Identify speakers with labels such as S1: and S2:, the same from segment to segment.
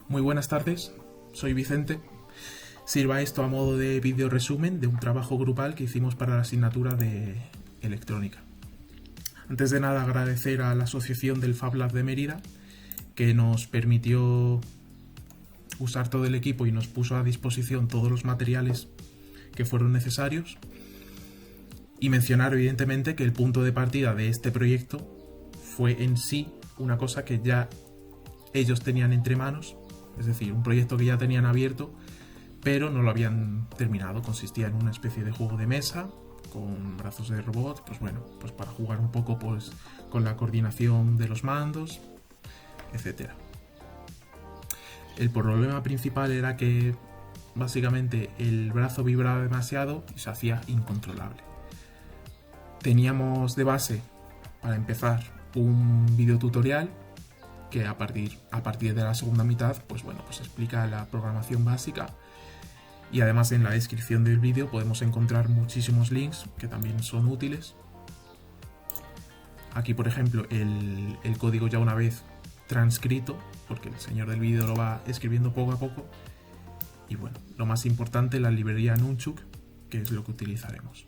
S1: Muy buenas tardes, soy Vicente. Sirva esto a modo de vídeo resumen de un trabajo grupal que hicimos para la asignatura de electrónica. Antes de nada, agradecer a la asociación del Fab Lab de Mérida, que nos permitió usar todo el equipo y nos puso a disposición todos los materiales que fueron necesarios. Y mencionar evidentemente que el punto de partida de este proyecto fue en sí una cosa que ya ellos tenían entre manos, es decir, un proyecto que ya tenían abierto, pero no lo habían terminado. Consistía en una especie de juego de mesa con brazos de robot, pues para jugar un poco pues con la coordinación de los mandos, etc. El problema principal era que básicamente el brazo vibraba demasiado y se hacía incontrolable. Teníamos de base, para empezar, un videotutorial que a partir de la segunda mitad pues explica la programación básica, y además en la descripción del vídeo podemos encontrar muchísimos links que también son útiles. Aquí, por ejemplo, el código ya una vez transcrito, porque el señor del vídeo lo va escribiendo poco a poco. Y bueno, lo más importante, la librería Nunchuk, que es lo que utilizaremos.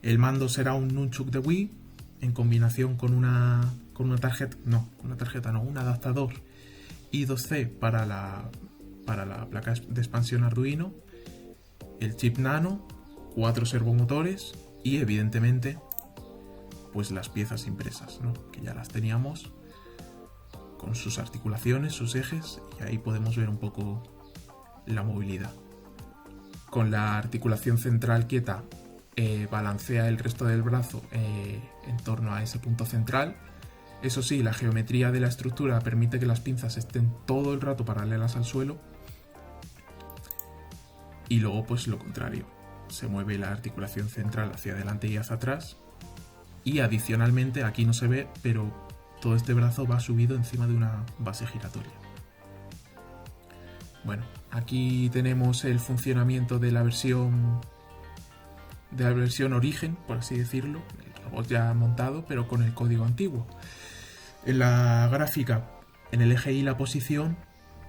S1: El mando será un Nunchuk de Wii en combinación con un adaptador I2C para la placa de expansión Arduino, el chip Nano, 4 servomotores y evidentemente pues las piezas impresas, ¿no? Que ya las teníamos con sus articulaciones, sus ejes, y ahí podemos ver un poco la movilidad. Con la articulación central quieta balancea el resto del brazo en torno a ese punto central. Eso sí, la geometría de la estructura permite que las pinzas estén todo el rato paralelas al suelo. Y luego pues lo contrario, se mueve la articulación central hacia adelante y hacia atrás. Y adicionalmente, aquí no se ve, pero todo este brazo va subido encima de una base giratoria. Bueno, aquí tenemos el funcionamiento de la versión origen, por así decirlo, el robot ya montado, pero con el código antiguo. En la gráfica, en el eje Y la posición,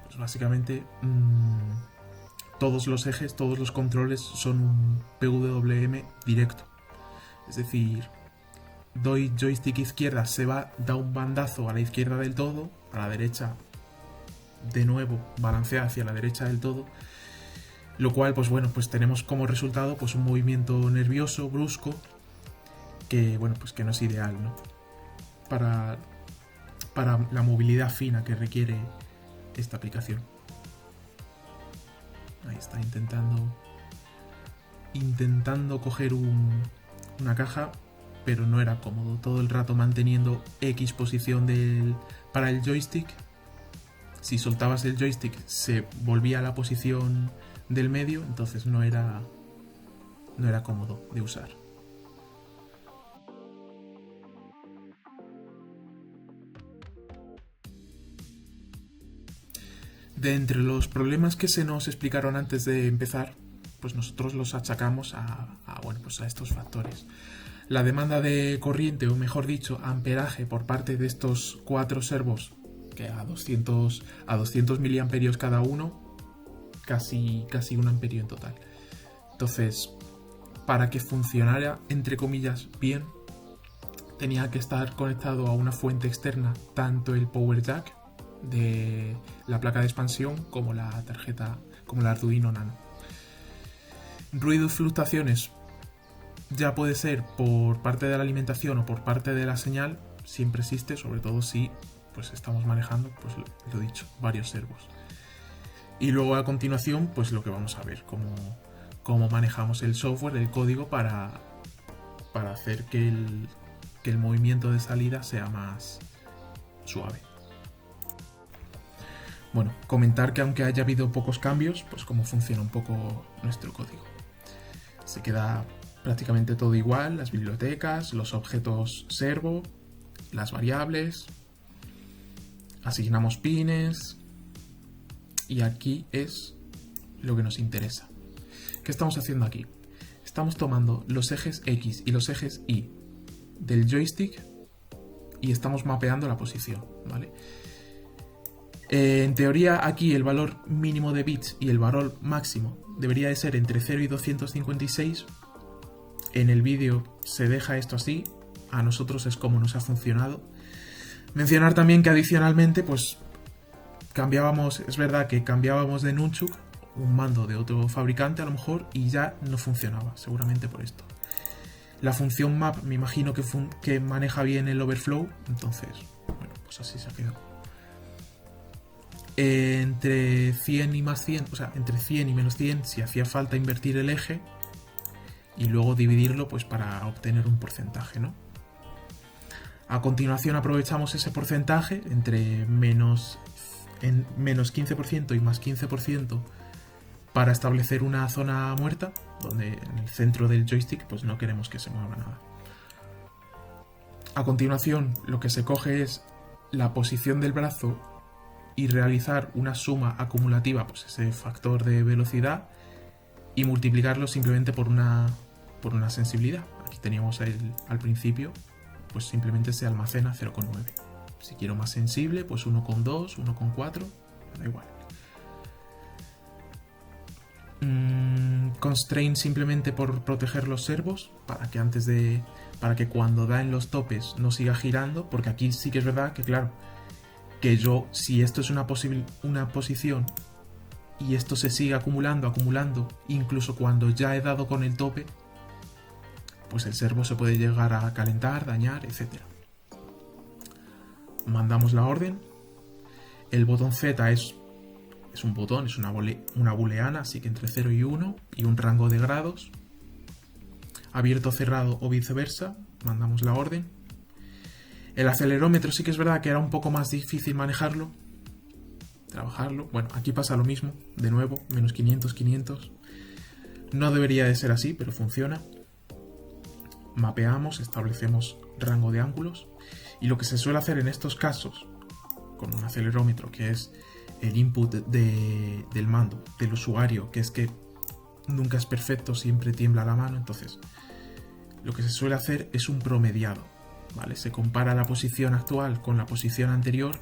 S1: pues básicamente todos los ejes, todos los controles son un PWM directo. Es decir, doy joystick izquierda, da un bandazo a la izquierda del todo, a la derecha de nuevo balancea hacia la derecha del todo, lo cual pues tenemos como resultado pues un movimiento nervioso, brusco, que que no es ideal, ¿no? Para la movilidad fina que requiere esta aplicación. Ahí está intentando coger una caja, pero no era cómodo, todo el rato manteniendo X posición para el joystick. Si soltabas el joystick se volvía a la posición del medio, entonces no era cómodo de usar. De entre los problemas que se nos explicaron antes de empezar, pues nosotros los achacamos a estos factores. La demanda de corriente, o mejor dicho, amperaje por parte de estos 4 servos, que a 200 miliamperios cada uno, casi 1 amperio en total. Entonces, para que funcionara, entre comillas, bien, tenía que estar conectado a una fuente externa, tanto el power jack de la placa de expansión como la Arduino Nano. Ruido y fluctuaciones ya puede ser por parte de la alimentación o por parte de la señal, siempre existe, sobre todo si pues estamos manejando, pues lo dicho, varios servos. Y luego a continuación pues lo que vamos a ver, cómo manejamos el software, el código para hacer que el movimiento de salida sea más suave. Bueno, comentar que aunque haya habido pocos cambios, pues cómo funciona un poco nuestro código. Se queda prácticamente todo igual, las bibliotecas, los objetos servo, las variables, asignamos pines, y aquí es lo que nos interesa. ¿Qué estamos haciendo aquí? Estamos tomando los ejes X y los ejes Y del joystick y estamos mapeando la posición, ¿vale? En teoría aquí el valor mínimo de bits y el valor máximo debería de ser entre 0 y 256. En el vídeo se deja esto así, a nosotros es como nos ha funcionado. Mencionar también que adicionalmente pues cambiábamos, es verdad que cambiábamos de Nunchuk, un mando de otro fabricante a lo mejor, y ya no funcionaba, seguramente por esto. La función map me imagino que maneja bien el overflow, entonces, bueno, pues así se ha quedado. Entre 100 y más 100, o sea, entre 100 y menos 100, si hacía falta invertir el eje y luego dividirlo pues para obtener un porcentaje, ¿no? A continuación aprovechamos ese porcentaje entre menos 15% y más 15% para establecer una zona muerta, donde en el centro del joystick pues no queremos que se mueva nada. A continuación lo que se coge es la posición del brazo y realizar una suma acumulativa, pues ese factor de velocidad, y multiplicarlo simplemente por una sensibilidad. Aquí teníamos al principio, pues simplemente se almacena 0,9. Si quiero más sensible, pues 1,2, 1,4, da igual. Constraint simplemente por proteger los servos, para que cuando da en los topes no siga girando, porque aquí sí que es verdad que claro, que yo, si esto es una posición y esto se sigue acumulando, incluso cuando ya he dado con el tope, pues el servo se puede llegar a calentar, dañar, etc. Mandamos la orden. El botón Z es un botón, es una booleana, así que entre 0 y 1 y un rango de grados. Abierto, cerrado o viceversa, mandamos la orden. El acelerómetro sí que es verdad que era un poco más difícil manejarlo, trabajarlo. Bueno, aquí pasa lo mismo, de nuevo, menos 500, 500. No debería de ser así, pero funciona. Mapeamos, establecemos rango de ángulos. Y lo que se suele hacer en estos casos, con un acelerómetro, que es el input del mando, del usuario, que es que nunca es perfecto, siempre tiembla la mano, entonces lo que se suele hacer es un promediado, ¿vale? Se compara la posición actual con la posición anterior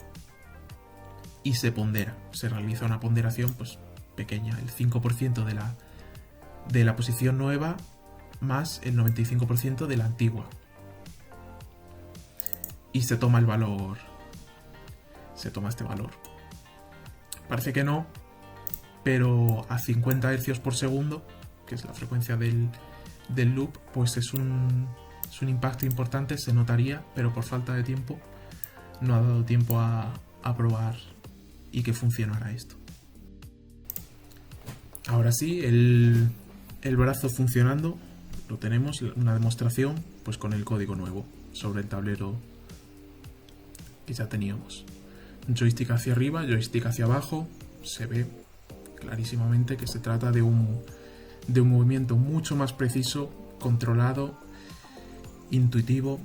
S1: y se pondera, se realiza una ponderación pues pequeña, el 5% de la posición nueva más el 95% de la antigua, y se toma el valor, se toma este valor. Parece que no, pero a 50 Hz por segundo, que es la frecuencia del loop, pues es un impacto importante, se notaría, pero por falta de tiempo no ha dado tiempo a probar y que funcionara esto. Ahora sí, el brazo funcionando, lo tenemos, una demostración pues con el código nuevo sobre el tablero que ya teníamos. Joystick hacia arriba, joystick hacia abajo, se ve clarísimamente que se trata de un movimiento mucho más preciso, controlado, intuitivo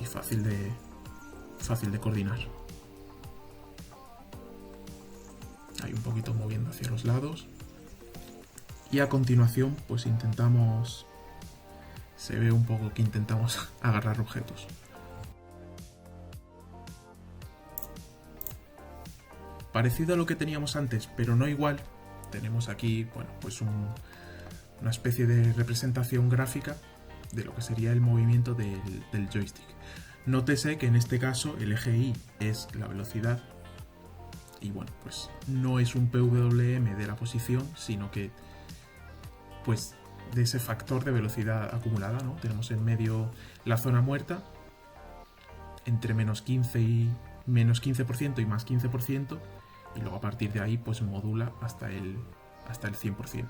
S1: y fácil de coordinar. Hay un poquito moviendo hacia los lados. Y a continuación, pues se ve un poco que intentamos agarrar objetos. Parecido a lo que teníamos antes, pero no igual, tenemos aquí, bueno, pues una especie de representación gráfica de lo que sería el movimiento del joystick. Nótese que en este caso el eje Y es la velocidad y bueno, pues no es un PWM de la posición, sino que pues de ese factor de velocidad acumulada, ¿no? Tenemos en medio la zona muerta entre menos 15% y más 15%, y luego a partir de ahí pues modula hasta el 100%.